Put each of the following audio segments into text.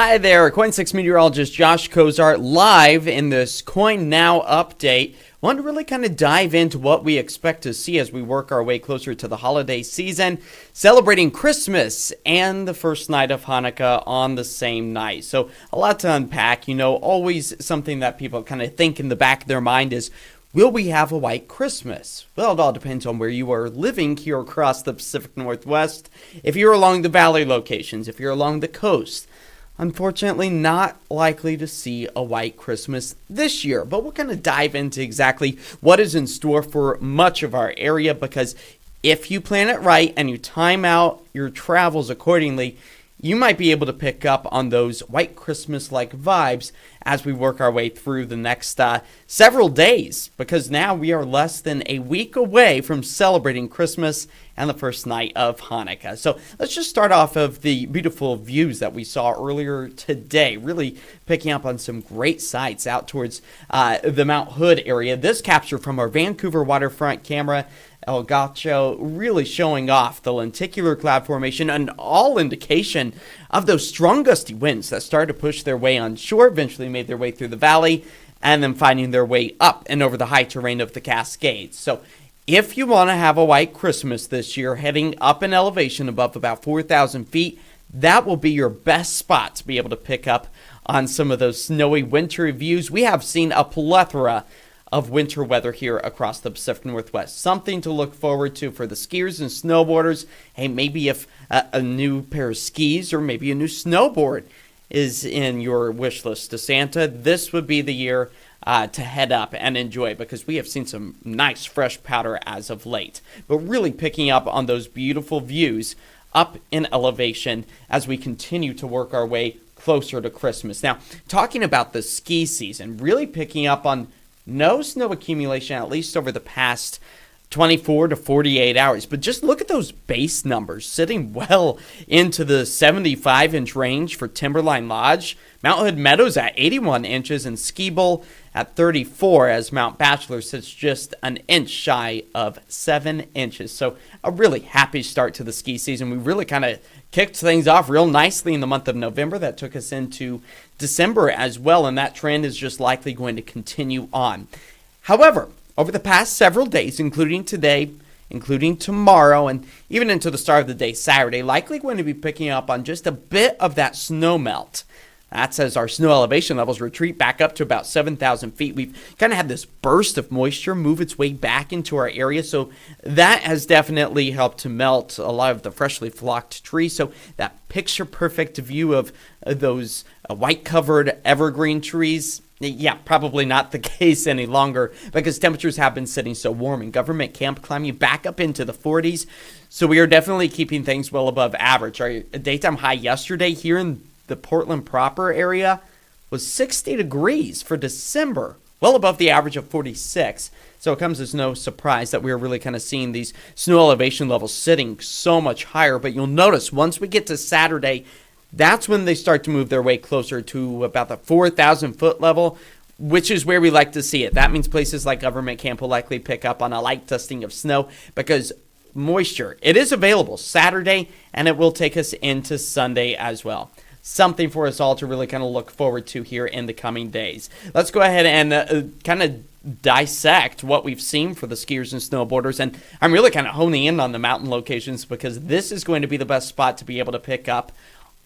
Hi there, KOIN 6 meteorologist Josh Cozart live in this KOIN Now update. Want to really kind of dive into what we expect to see as we work our way closer to the holiday season, celebrating Christmas and the first night of Hanukkah on the same night. So a lot to unpack. Always something that people kind of think in the back of their mind is, will we have a white Christmas? Well, it all depends on where you are living here across the Pacific Northwest. If you're along the valley locations, if you're along the coast, unfortunately, not likely to see a white Christmas this year, but we'll kind of dive into exactly what is in store for much of our area, because if you plan it right and you time out your travels accordingly, you might be able to pick up on those white Christmas-like vibes as we work our way through the next several days, because now we are less than a week away from celebrating Christmas and the first night of Hanukkah. So let's just start off of the beautiful views that we saw earlier today, really picking up on some great sights out towards the Mount Hood area. This capture from our Vancouver waterfront camera, El Gacho, really showing off the lenticular cloud formation and all indication of those strong gusty winds that started to push their way on shore, eventually made their way through the valley, and then finding their way up and over the high terrain of the Cascades. So if you want to have a white Christmas this year, heading up in elevation above about 4,000 feet, that will be your best spot to be able to pick up on some of those snowy wintry views. We have seen a plethora of winter weather here across the Pacific Northwest. Something to look forward to for the skiers and snowboarders. Hey, maybe if a new pair of skis or maybe a new snowboard is in your wish list to Santa, this would be the year to head up and enjoy, because we have seen some nice fresh powder as of late. But really picking up on those beautiful views up in elevation as we continue to work our way closer to Christmas. Now, talking about the ski season, really picking up on no snow accumulation, at least over the past 24 to 48 hours. But just look at those base numbers sitting well into the 75-inch range for Timberline Lodge. Mount Hood Meadows at 81 inches and Ski Bowl at 34, as Mount Bachelor sits just an inch shy of 7 inches. So a really happy start to the ski season. We really kind of kicked things off real nicely in the month of November. That took us into December as well, and that trend is just likely going to continue on. However, over the past several days, including today, including tomorrow, and even into the start of the day, Saturday, likely going to be picking up on just a bit of that snow melt. That's as our snow elevation levels retreat back up to about 7,000 feet. We've kind of had this burst of moisture move its way back into our area, so that has definitely helped to melt a lot of the freshly flocked trees. So that picture-perfect view of those white-covered evergreen trees, yeah, probably not the case any longer, because temperatures have been sitting so warm and government camp climbing back up into the 40s. So we are definitely keeping things well above average. Our daytime high yesterday here in the Portland proper area was 60 degrees for December, well above the average of 46. So it comes as no surprise that we're really kind of seeing these snow elevation levels sitting so much higher. But you'll notice once we get to Saturday, that's when they start to move their way closer to about the 4,000 foot level, which is where we like to see it. That means places like government camp will likely pick up on a light dusting of snow, because moisture, it is available Saturday, and it will take us into Sunday as well. Something for us all to really kind of look forward to here in the coming days. Let's go ahead and kind of dissect what we've seen for the skiers and snowboarders. And I'm really kind of honing in on the mountain locations, because this is going to be the best spot to be able to pick up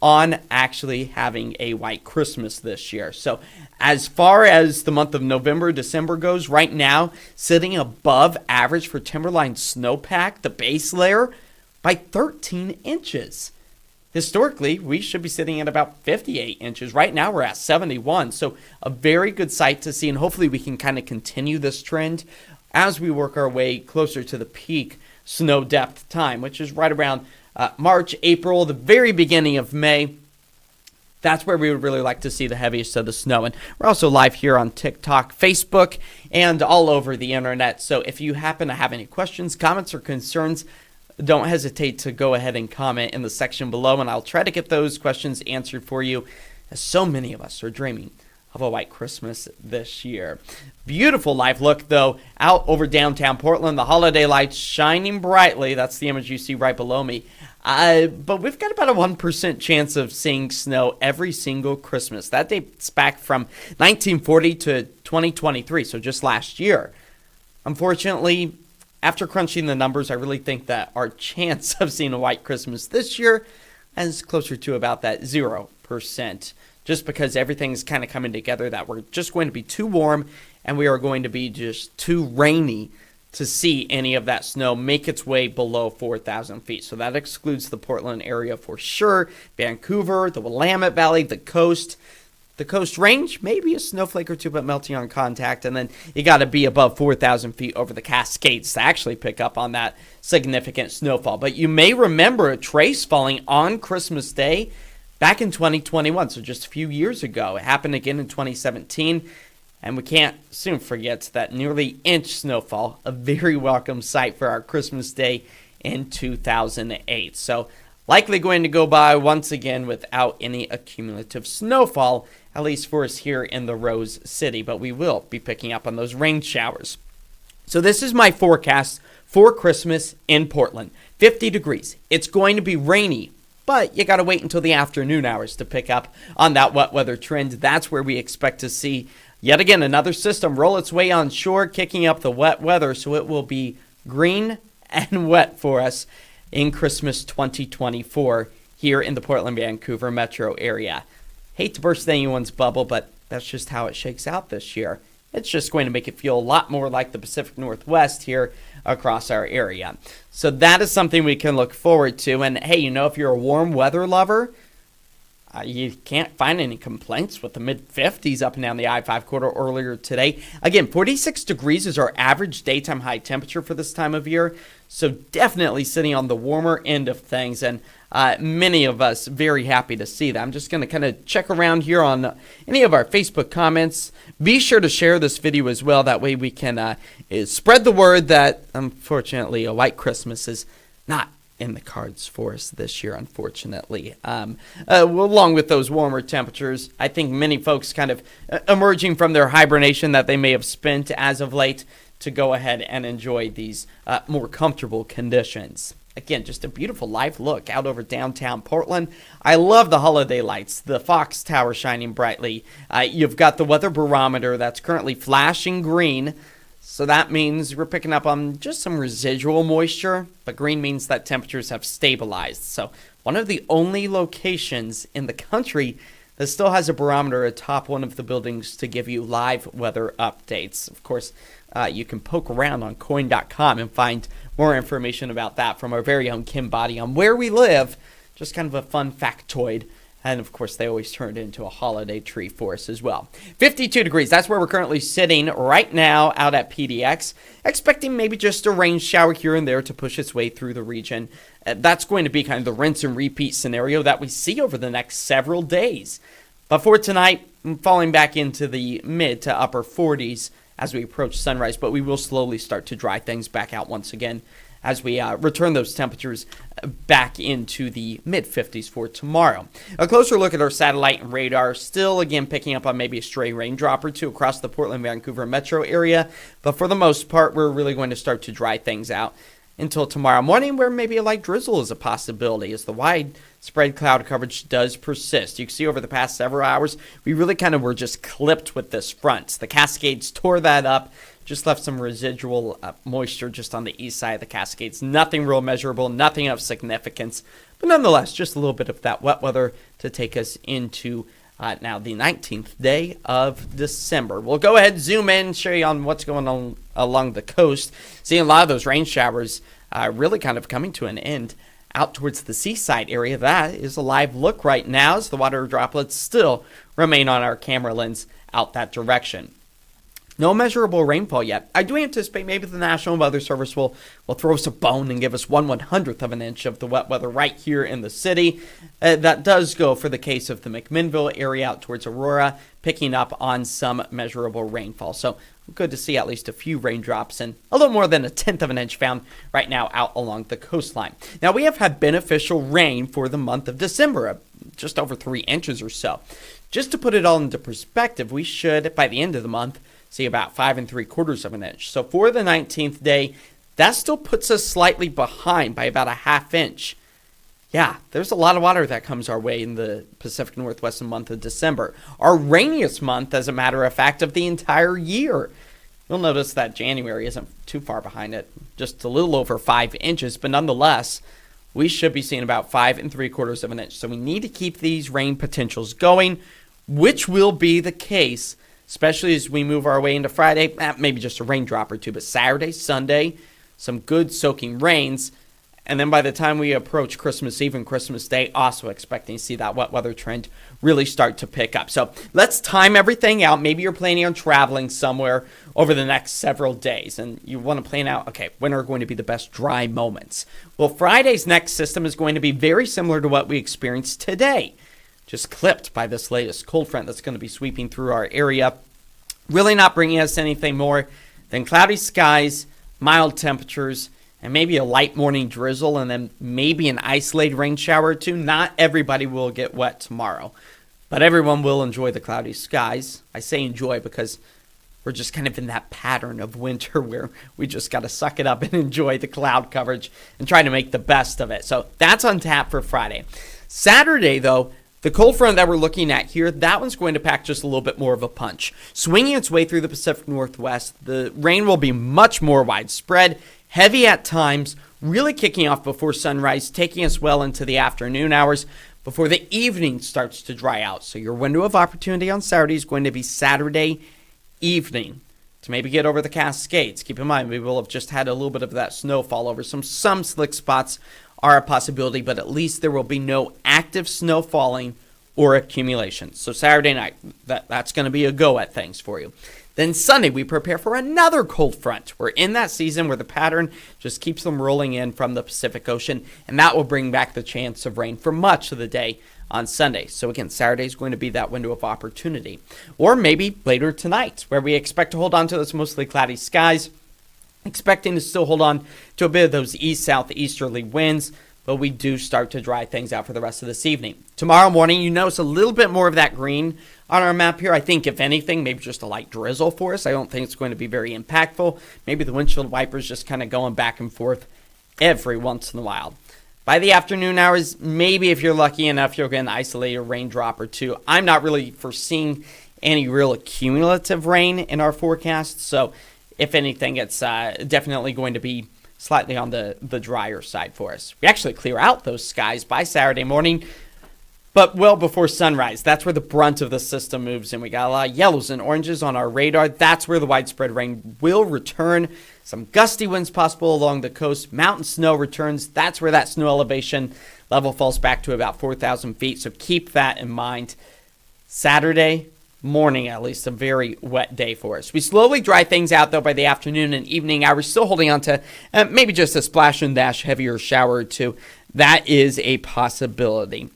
on actually having a white Christmas this year. So as far as the month of November, December goes, right now, sitting above average for Timberline snowpack, the base layer, by 13 inches. Historically, we should be sitting at about 58 inches. Right now, we're at 71. So a very good sight to see, and hopefully we can kind of continue this trend as we work our way closer to the peak snow depth time, which is right around March, April, the very beginning of May. That's where we would really like to see the heaviest of the snow. And we're also live here on TikTok, Facebook, and all over the internet. So if you happen to have any questions, comments, or concerns, don't hesitate to go ahead and comment in the section below, and I'll try to get those questions answered for you, as so many of us are dreaming of a white Christmas this year. Beautiful live look, though, out over downtown Portland. The holiday lights shining brightly. That's the image you see right below me. But we've got about a 1% chance of seeing snow every single Christmas. That dates back from 1940 to 2023, so just last year. Unfortunately, after crunching the numbers, I really think that our chance of seeing a white Christmas this year is closer to about that 0%. Just because everything's kind of coming together that we're just going to be too warm and we are going to be just too rainy to see any of that snow make its way below 4,000 feet. So that excludes the Portland area for sure. Vancouver, the Willamette Valley, the coast. The coast range, maybe a snowflake or two, but melting on contact. And then you got to be above 4,000 feet over the Cascades to actually pick up on that significant snowfall. But you may remember a trace falling on Christmas Day back in 2021, so just a few years ago. It happened again in 2017, and we can't soon forget that nearly inch snowfall, a very welcome sight for our Christmas Day in 2008. So likely going to go by once again without any accumulative snowfall, at least for us here in the Rose City, but we will be picking up on those rain showers. So this is my forecast for Christmas in Portland. 50 degrees. It's going to be rainy, but you got to wait until the afternoon hours to pick up on that wet weather trend. That's where we expect to see, yet again, another system roll its way on shore, kicking up the wet weather. So it will be green and wet for us in Christmas 2024 here in the Portland, Vancouver metro area. Hate to burst anyone's bubble, but that's just how it shakes out this year. It's just going to make it feel a lot more like the Pacific Northwest here across our area. So that is something we can look forward to. And hey, if you're a warm weather lover, you can't find any complaints with the mid-50s up and down the I-5 corridor earlier today. Again, 46 degrees is our average daytime high temperature for this time of year. So definitely sitting on the warmer end of things. And many of us very happy to see that. I'm just going to kind of check around here on any of our Facebook comments. Be sure to share this video as well. That way we can spread the word that, unfortunately, a white Christmas is not in the cards for us this year, unfortunately. Along with those warmer temperatures, I think many folks kind of emerging from their hibernation that they may have spent as of late to go ahead and enjoy these more comfortable conditions. Again, just a beautiful live look out over downtown Portland. I love the holiday lights, the Fox Tower shining brightly. You've got the weather barometer that's currently flashing green. So that means we're picking up on just some residual moisture, but green means that temperatures have stabilized. So one of the only locations in the country that still has a barometer atop one of the buildings to give you live weather updates. Of course, you can poke around on KOIN.com and find more information about that from our very own Kim Body on where we live. Just kind of a fun factoid. And, of course, they always turned into a holiday tree for us as well. 52 degrees. That's where we're currently sitting right now out at PDX. Expecting maybe just a rain shower here and there to push its way through the region. That's going to be kind of the rinse and repeat scenario that we see over the next several days. But for tonight, falling back into the mid to upper 40s as we approach sunrise. But we will slowly start to dry things back out once again as we return those temperatures back into the mid-50s for tomorrow. A closer look at our satellite and radar, still again picking up on maybe a stray raindrop or two across the Portland, Vancouver metro area, but for the most part, we're really going to start to dry things out until tomorrow morning, where maybe a light drizzle is a possibility as the widespread cloud coverage does persist. You can see over the past several hours, we really kind of were just clipped with this front. The Cascades tore that up. Just left some residual moisture just on the east side of the Cascades. Nothing real measurable, nothing of significance. But nonetheless, just a little bit of that wet weather to take us into now the 19th day of December. We'll go ahead, zoom in, show you on what's going on along the coast. Seeing a lot of those rain showers really kind of coming to an end out towards the seaside area. That is a live look right now as the water droplets still remain on our camera lens out that direction. No measurable rainfall yet. I do anticipate maybe the National Weather Service will throw us a bone and give us 1/100th of an inch of the wet weather right here in the city. That does go for the case of the McMinnville area out towards Aurora, picking up on some measurable rainfall. So good to see at least a few raindrops and a little more than 1/10 of an inch found right now out along the coastline. Now we have had beneficial rain for the month of December, just over 3 inches or so. Just to put it all into perspective, we should, by the end of the month, see about 5 3/4 of an inch. So for the 19th day, that still puts us slightly behind by about a ½ inch. Yeah, there's a lot of water that comes our way in the Pacific Northwest in the month of December. Our rainiest month, as a matter of fact, of the entire year. You'll notice that January isn't too far behind it, just a little over 5 inches, but nonetheless, we should be seeing about 5 3/4 of an inch. So we need to keep these rain potentials going, which will be the case, especially as we move our way into Friday. Maybe just a raindrop or two, but Saturday, Sunday, some good soaking rains. And then by the time we approach Christmas Eve and Christmas Day, also expecting to see that wet weather trend really start to pick up. So let's time everything out. Maybe you're planning on traveling somewhere over the next several days, and you want to plan out, okay, when are going to be the best dry moments? Well, Friday's next system is going to be very similar to what we experienced today, just clipped by this latest cold front that's going to be sweeping through our area. Really not bringing us anything more than cloudy skies, mild temperatures, and maybe a light morning drizzle, and then maybe an isolated rain shower or two. Not everybody will get wet tomorrow, but everyone will enjoy the cloudy skies. I say enjoy because we're just kind of in that pattern of winter where we just got to suck it up and enjoy the cloud coverage and try to make the best of it. So that's on tap for Friday. Saturday, though, the cold front that we're looking at here, that one's going to pack just a little bit more of a punch. Swinging its way through the Pacific Northwest, the rain will be much more widespread, heavy at times, really kicking off before sunrise, taking us well into the afternoon hours before the evening starts to dry out. So your window of opportunity on Saturday is going to be Saturday evening to maybe get over the Cascades. Keep in mind, we will have just had a little bit of that snow fall over. Some slick spots are a possibility, but at least there will be no active snow falling or accumulation. So Saturday night, that's going to be a go at things for you. Then Sunday, we prepare for another cold front. We're in that season where the pattern just keeps them rolling in from the Pacific Ocean, and that will bring back the chance of rain for much of the day on Sunday. So again, Saturday is going to be that window of opportunity. Or maybe later tonight, where we expect to hold on to those mostly cloudy skies, expecting to still hold on to a bit of those east-southeasterly winds, but we do start to dry things out for the rest of this evening. Tomorrow morning, you notice a little bit more of that green on our map here. I think, if anything, maybe just a light drizzle for us. I don't think it's going to be very impactful. Maybe the windshield wipers just kind of going back and forth every once in a while. By the afternoon hours, maybe if you're lucky enough, you'll get an isolated raindrop or two. I'm not really foreseeing any real accumulative rain in our forecast, so if anything, it's definitely going to be slightly on the drier side for us. We actually clear out those skies by Saturday morning, but well before sunrise. That's where the brunt of the system moves in. We got a lot of yellows and oranges on our radar. That's where the widespread rain will return. Some gusty winds possible along the coast. Mountain snow returns. That's where that snow elevation level falls back to about 4,000 feet. So keep that in mind. Saturday morning, at least, a very wet day for us. We slowly dry things out, though, by the afternoon and evening hours. Still holding on to maybe just a splash and dash heavier shower or two. That is a possibility.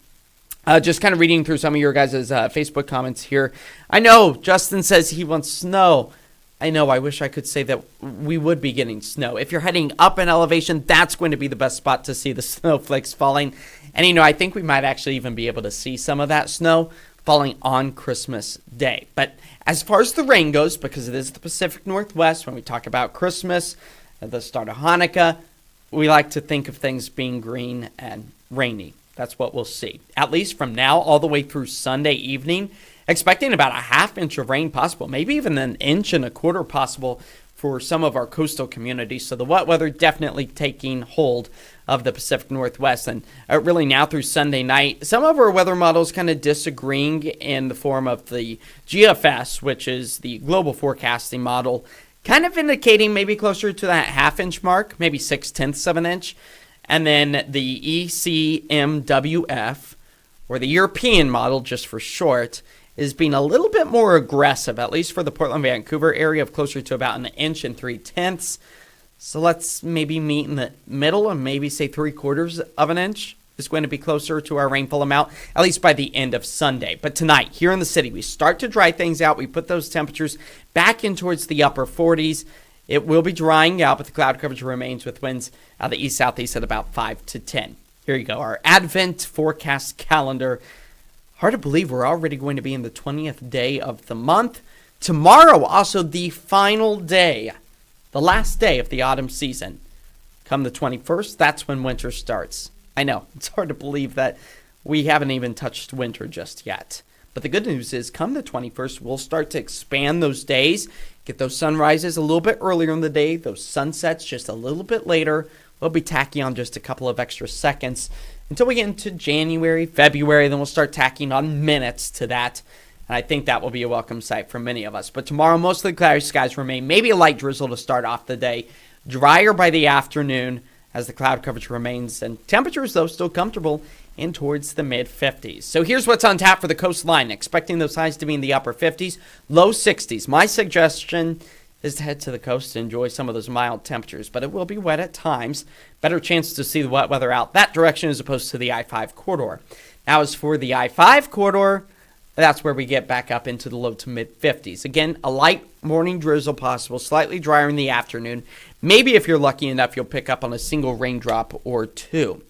Just kind of reading through some of your guys' Facebook comments here. I know Justin says he wants snow. I know, I wish I could say that we would be getting snow. If you're heading up in elevation, that's going to be the best spot to see the snowflakes falling. And, I think we might actually even be able to see some of that snow falling on Christmas Day. But as far as the rain goes, because it is the Pacific Northwest, when we talk about Christmas, at the start of Hanukkah, we like to think of things being green and rainy. That's what we'll see. At least from now all the way through Sunday evening, expecting about a ½ inch of rain possible, maybe even 1.25 inches possible for some of our coastal communities. So the wet weather definitely taking hold of the Pacific Northwest. And really now through Sunday night, some of our weather models kind of disagreeing in the form of the GFS, which is the global forecasting model, kind of indicating maybe closer to that ½ inch mark, maybe 0.6 of an inch. And then the ECMWF, or the European model, just for short, is being a little bit more aggressive, at least for the Portland-Vancouver area, of closer to about 1 3/10 inches. So let's maybe meet in the middle and maybe say 3/4 of an inch is going to be closer to our rainfall amount, at least by the end of Sunday. But tonight, here in the city, we start to dry things out. We put those temperatures back in towards the upper 40s. It will be drying out, but the cloud coverage remains with winds out of the east-southeast at about 5 to 10. Here you go, our Advent forecast calendar. Hard to believe we're already going to be in the 20th day of the month. Tomorrow, also the final day, the last day of the autumn season. Come the 21st, that's when winter starts. I know, it's hard to believe that we haven't even touched winter just yet. But the good news is, come the 21st, we'll start to expand those days, get those sunrises a little bit earlier in the day, those sunsets just a little bit later. We'll be tacking on just a couple of extra seconds until we get into January, February. Then we'll start tacking on minutes to that. And I think that will be a welcome sight for many of us. But tomorrow, mostly cloudy skies remain. Maybe a light drizzle to start off the day. Drier by the afternoon as the cloud coverage remains. And temperatures, though, still comfortable in towards the mid-50s. So here's what's on tap for the coastline. Expecting those highs to be in the upper 50s, low 60s. My suggestion is to head to the coast to enjoy some of those mild temperatures, but it will be wet at times. Better chance to see the wet weather out that direction as opposed to the I-5 corridor. Now, as for the I-5 corridor, that's where we get back up into the low to mid-50s. Again, a light morning drizzle possible, slightly drier in the afternoon. Maybe if you're lucky enough, you'll pick up on a single raindrop or two.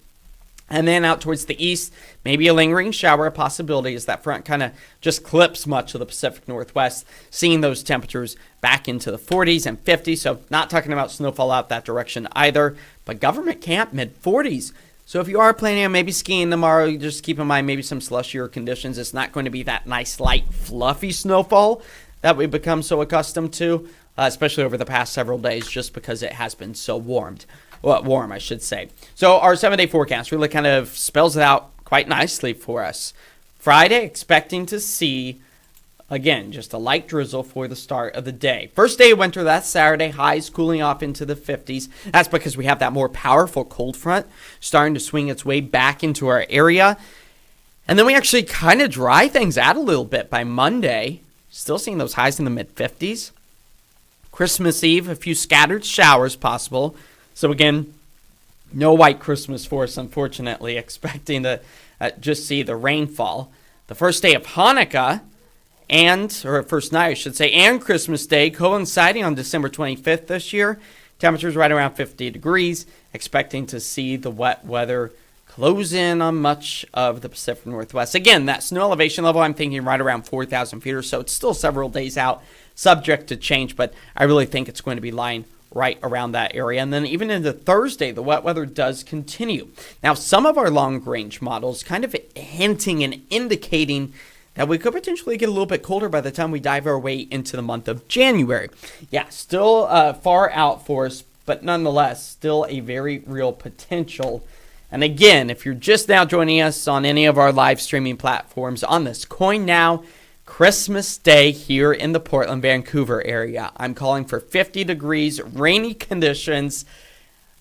And then out towards the east, maybe a lingering shower, a possibility as that front kind of just clips much of the Pacific Northwest, seeing those temperatures back into the 40s and 50s. So not talking about snowfall out that direction either, but government camp mid-40s. So if you are planning on maybe skiing tomorrow, just keep in mind maybe some slushier conditions. It's not going to be that nice, light, fluffy snowfall that we've become so accustomed to, especially over the past several days, just because it has been so warm, I should say. So our 7-day forecast really kind of spells it out quite nicely for us. Friday, expecting to see, again, just a light drizzle for the start of the day. First day of winter, that's Saturday. Highs cooling off into the 50s. That's because we have that more powerful cold front starting to swing its way back into our area. And then we actually kind of dry things out a little bit by Monday. Still seeing those highs in the mid-50s. Christmas Eve, a few scattered showers possible. So again, no white Christmas for us, unfortunately, expecting to just see the rainfall. The first day of Hanukkah, or first night, I should say, and Christmas Day, coinciding on December 25th this year. Temperatures right around 50 degrees, expecting to see the wet weather close in on much of the Pacific Northwest. Again, that snow elevation level, I'm thinking right around 4,000 feet or so. It's still several days out, subject to change, but I really think it's going to be lying right around that area. And then even into Thursday, the wet weather does continue. Now, some of our long-range models kind of hinting and indicating that we could potentially get a little bit colder by the time we dive our way into the month of January. Yeah, still far out for us, but nonetheless, still a very real potential. And again, if you're just now joining us on any of our live streaming platforms on this KOIN NOW Christmas Day here in the Portland, Vancouver area, I'm calling for 50 degrees, rainy conditions,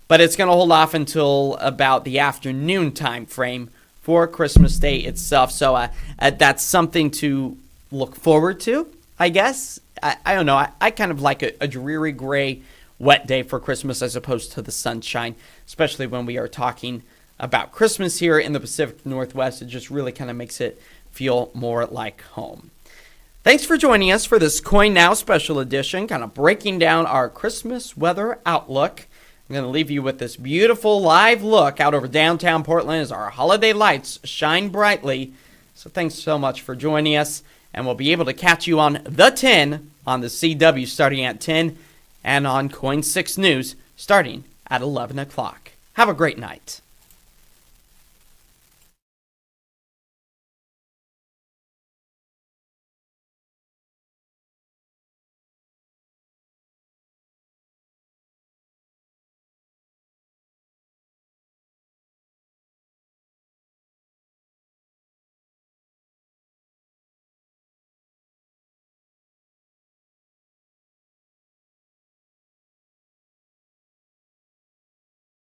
but it's going to hold off until about the afternoon time frame for Christmas Day itself. So that's something to look forward to, I guess. I don't know. I kind of like a dreary gray wet day for Christmas as opposed to the sunshine, especially when we are talking about Christmas here in the Pacific Northwest. It just really kind of makes it feel more like home. Thanks for joining us for this KOIN NOW special edition, kind of breaking down our Christmas weather outlook. I'm going to leave you with this beautiful live look out over downtown Portland as our holiday lights shine brightly. So thanks so much for joining us, and we'll be able to catch you on the 10 on the CW starting at 10 and on KOIN 6 News starting at 11 o'clock. Have a great night.